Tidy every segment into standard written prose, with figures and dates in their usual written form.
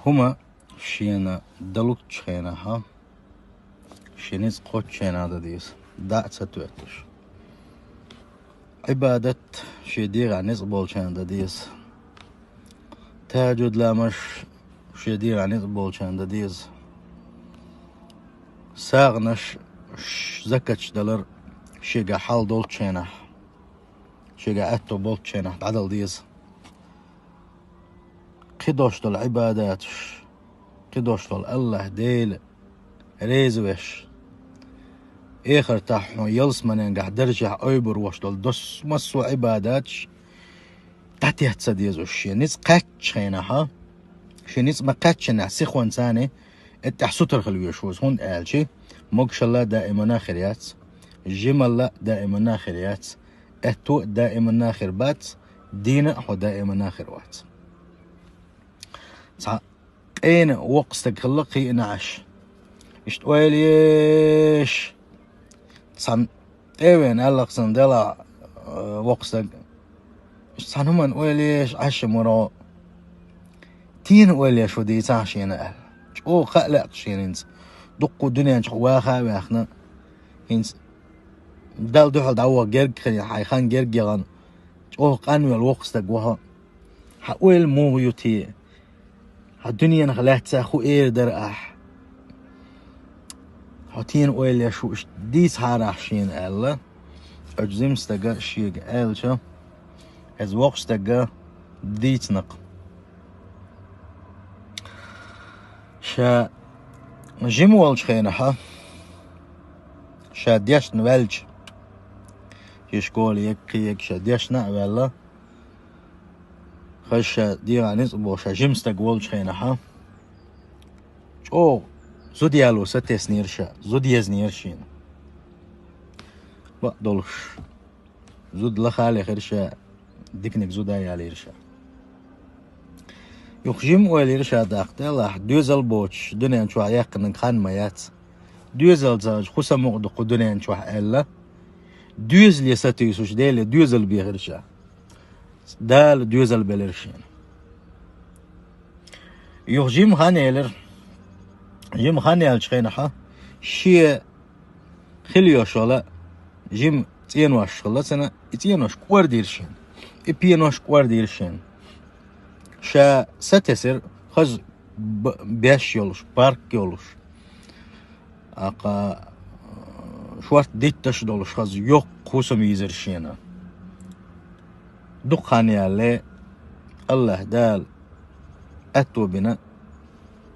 هما شينا دلوك شينا ها شينيز قوت شينا ديس داعت ستوتش عبادة شيدير عن نزبول شان ديس تهجد لا مش شيدير عن نزبول شان ديس ساغنش زكتش دلر شيغا حال دول شينا شيغا اتو بول شينا عدل ديس قدوش دول عبادات قدوش دول الله ديل ريزوش اخر تاحو يلس منين قاعد درجع اوبر وش دول دس مسو عبادات تحتي هتصديز وشي نيز قاتش خينها شي نيز ما قاتشنا سيخوان ثاني التحسو ترخل ويشوز هون قالشي موكش الله دائما اخريات جيم الله دائما اخريات اتو دائما اخر بات دين هو دائما اخر وات صح اين وقستك خلقي انعش اشتويليش صن ايوين قالك صندلا وقستك صنومن ويليش عش مرا تين ويليش ودي تعشين اهل او خلق شينز دقو دنيا واخا واخنا هنس دال دوحل دعوة جرق خلي حيخان جرق يغان او قانو الوقستك وها حويل مو يوتي الدنيا نخلات ساخو اير درأح هاتين ويل شو ديس هارح شين الله اجزم استقا شيق الشا از وقت استقا ديت نق شا جيم والج خينها شا ديش نوالج يشكول يك شا ديش نعوالله خش ديغا نصبو شا جيم استق والج خينها او زود يالو ستيس نيرشا زود يز نيرشين بقدلش زود لخالي خيرشا ديكنك زودا ياليرشا يخجم ويليرشا داقتي الله دوزل بوش دنيا نشوح يقن خان ميات دوزل زاج خسا مقدق دنيا نشوح إلا دوزل يستيسوش ديلي دوزل بيغرشا دال دوزل بلرشين يخجم خانيلر جيم خاني الشخينها شيء خليوش ولا جيم تينوش خلصنا تينوش كوار ديرشين بينوش كوار ديرشين شا ستسر خز بيش يولش بارك يولش اقا شوارت ديتش دولش خز يوق خوسم يزرشينا دق خاني علي الله دال اتو بنا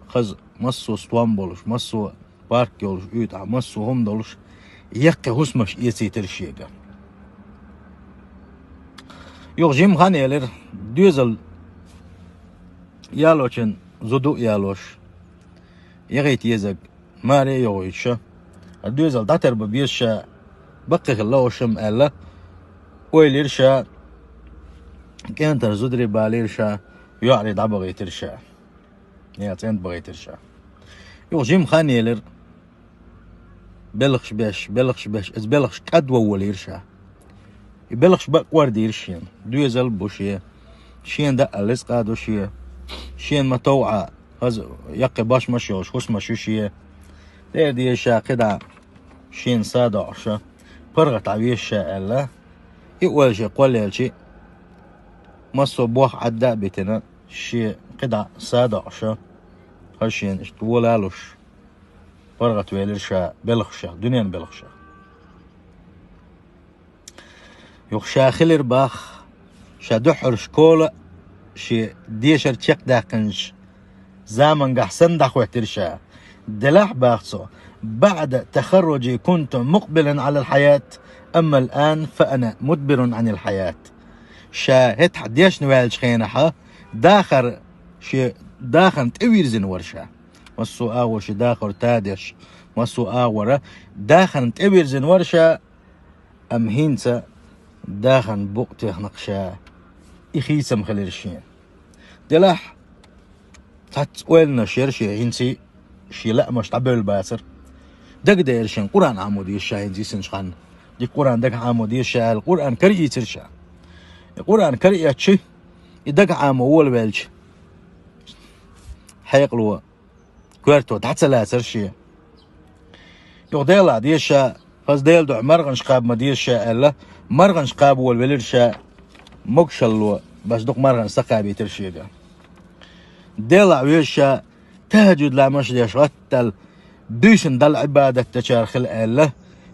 خز مسو ستوان بولش مسو بارك يولش يوتع مسو هم دولش يقى هسمش يسيتر شيئا يوغ جيم خاني يلر دوزل يالوشن زدو يالوش يغيت يزق ماري يوغيتشا دوزل داتر ببيشا بقي خلاوشم ألا ويليرشا كانتر زدري باليرشا يعرض عبغيترشا ياتين بغيترشا يوغ جيم خاني يلر بلغش باش از بلغش كدوة وليرشا يبلغش بق ورد يرشين دوزل بوشيه شين دق لسقا دوشيه شين متوعة هز يقي باش مشيوش خس مشوشيه دير ديشا قدع شين سادة عشا برغت عبيشا ألا يقول شي قول شي مصو بوح عدا بيتنا شي قدع سادة عشا هشين اشتولالوش برغت ويلرشا بلغشا دنيا بلغشا يخشا خلر باخ شا دحر شكولة شي ديشر تشيق داقنش زامن قحسن داخو احترشا دلاح باخصو بعد تخرجي كنت مقبلا على الحياة أما الآن فأنا مدبر عن الحياة شا هت حديش نوالج خينها داخر شي داخن تأويرزن ورشا مسو آور شي داخر تادش مسو آورة داخن تأويرزن ورشا أم هينسا داخن بوقته نقشا إخيسم خليرشين دلاح تتوالنا شيرشي هينسي شي لا مش تعبير الباسر دق دايرشين قرآن عمودي الشاهين زي سنشخان دي قرآن دق عمودي الشاه القرآن كريئي ترشا القرآن كريئي تشي دق عامو هو البالج حيقلو كورتو تحت لا سرشي يغديلا ديشا فاز ديل دو مرغنش قاب ما ديشا الا مرغنش قاب والولرشا مكشلو بس دوق مرغن سقابي ترشيدا ديلا ويشا تهجد لا مش ديش غتل بيسن دل عبادة تشارخ الا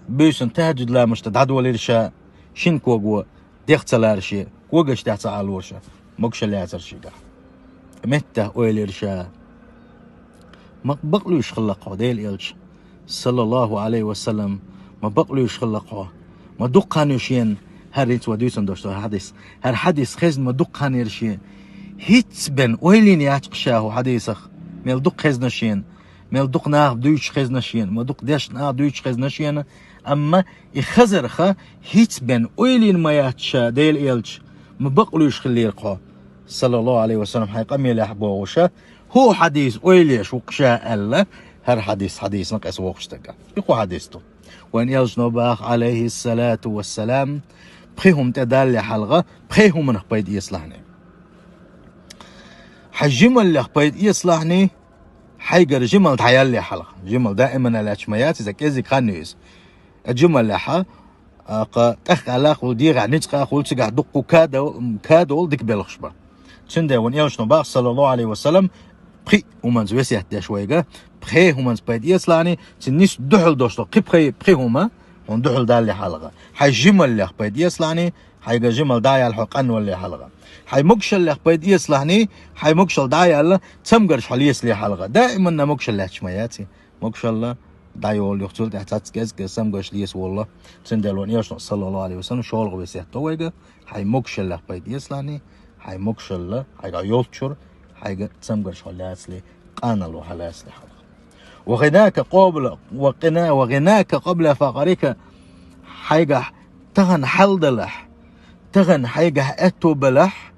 بيسن تهجد لا مش تدعد ولرشا شين كوغو ديخت لارشي كوغش تحت عالورشا مكشل لا ترشيدا متى ويلرشا ما بقلوش خلقه ديل إلش صلى الله عليه وسلم ما بقلوش خلقه ما دقانوشين هريت وديسن دوشتو حديث هر حديث خزن ما دقانيرشين هيتس بن ويلين يعتقشاه حديثخ ميل دق خزنشين ميل دق ناغ دويش خزنشين ما دق ديش ناغ دويش خزنشين اما يخزرخه هيتس بن ويلين ما يعتشا ديل إلش ما بقلوش خليرقه صلى الله عليه وسلم حيقام يلحبه وشا هو حديث ويليش وقشاء الله هر حديث نقص وقشتك يقو حديثته وان يلجنو باخ عليه الصلاة والسلام بخيهم تدال حلقة بخيهم من خبيد يصلحني حجمل لخبيد يصلحني حيقر جمل تعيال لي حلقة جمل دائما الاشميات اذا كيزي خانيس الجمل لحا تخ علاق وديغ نتقا قلت قاعد دقو كادو ديك بالخشبه تشنده وان يلجنو باخ صلى الله عليه وسلم بخي هما زويسيات دا شويغا بخي هما بايد يسلاني تنيس دحل دوشتو بخي هما ون دحل دالي حلقه حي جمل لخ بايد يسلاني حي جمل دايا الحقن ولا حلقه حي مكشل لخ بايد يسلاني حي مكشل دايا تمقرش حليس لي حلقه دائما مكشل لخ شمياتي مكشل دايول يقتل تحت كاس سمقرش ليس والله تندلون يشن صلى الله عليه وسلم شغل بيسيات تويغا حي مكشل لخ بايد يسلاني حي مكشل حي يولتشر حاجة تسمجر شلاسلي قانا له حلاسلي حلقة وغناك قبل فقرك حاجة تغن حلدلح تغن حاجة اتو بلح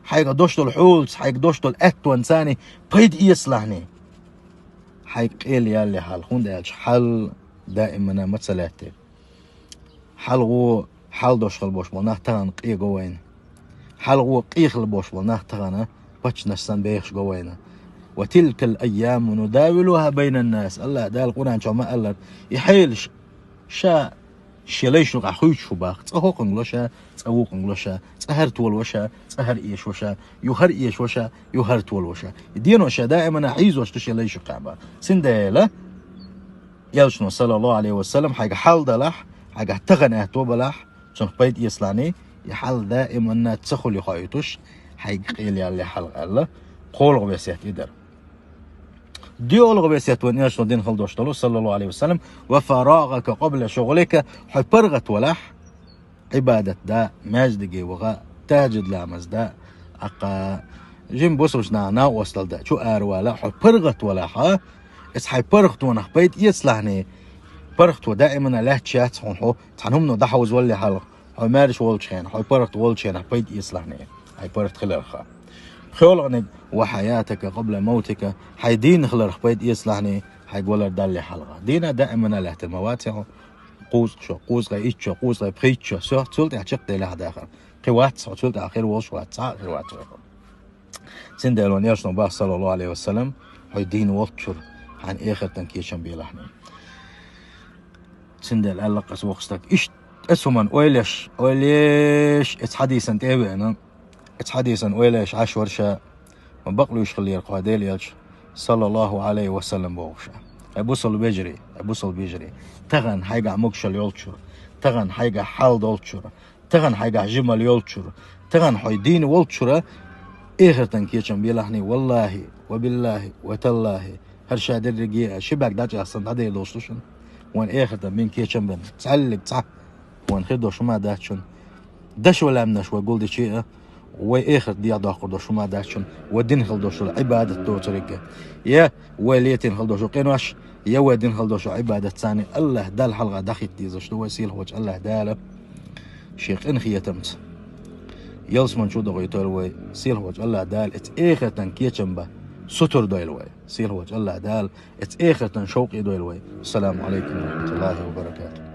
حاجة دوشتو الحولس حاجة دوشتو الاتو انساني بيد يصلحني حاجة قيل يالي حال خون دالش حل دائما متسلاتي حل دوش البوش بلناه تغن قيه قوين حل قيخ البوش بلناه تغنه باتش نشسن بيخش قوينا وتلك الأيام نداولها بين الناس الله دا القرآن شو ما الله يحيل شا شليش نقع خويش شو باخ تأهوق نغلوشا تأهوق نغلوشا تأهر تول وشا تأهر إيش وشا يهر إيش وشا يهر تول وشا الدين وشا دائما عيز وش تشليش قعبا سندالة يلشنو صلى الله عليه وسلم حاجة حال دلح حاجة تغنى توبلح شن بيت يسلاني يحل دائما تسخل يخايتوش حاجة قيل يالي حلق الله قول بيسيات يدر ديول بيسيات وان يشنو دين خلدوشتلو صلى الله عليه وسلم وفراغك قبل شغلك حبرغت ولح عبادة دا ماجدقي وغا تاجد لامز دا اقا جيم بوسوش نانا وصل دا شو اروالا حبرغت ولح اس حبرغت ونخ بيت يصلحني برغت ودائما لا تشات حو تعنهم نو دحوز ولي حلق حو مارش ولشين حبرغت ولشين بيت يصلحني هاي برت خلرخا خولغنك وحياتك قبل موتك هاي دين خلرخ بيد يصلحني هاي قولر دالي حلقة دينا دائما لهت المواتع قوز غا إيتشو قوز غا بخيتشو سوح تولت احشق دي لها داخل قوات سوح تولت آخر وش واتساق قوات سندالون يرشنو باه صلى الله عليه وسلم هاي دين وطشر عن آخر تنكيشن بيلحني سندال ألقس وقستك إيش اسمن ويلش اتس حديثا تابعنا اتس حديثا ويلش عاش ورشا ما بقلوش خلي القاديل يلش صلى الله عليه وسلم بوشا ابوصل بيجري تغن حاجة مكشل يولتشر تغن حاجة حال دولتشر تغن حاجة جمل يولتشر تغن حيدين ولتشر اخر تنكيشن بيلحني والله وبالله وتالله هرشا درجي شبك داجي اصلا هذا يلوشلوشن وان اخر تنبين كيشن بن تعلق صح وان خدو شو ما داتشن دش ولا منش وقول دي شيء واخر دي داخل شو ما داتشن ودين خلدو شو عبادة تو طريقة يا وليتين خلدو شو قينوش يا ودين خلدو شو عبادة ثاني الله دال حلقة داخل ديزو شو وسيل وجه الله داله شيخ انخي يتمت يلس من شو دغيتو الوي سيل وجه الله دال ات اخر تنكيشن با ستر دويلوي سيل وجه الله دال ات اخر تنشوقي دويلوي السلام عليكم ورحمة الله وبركاته.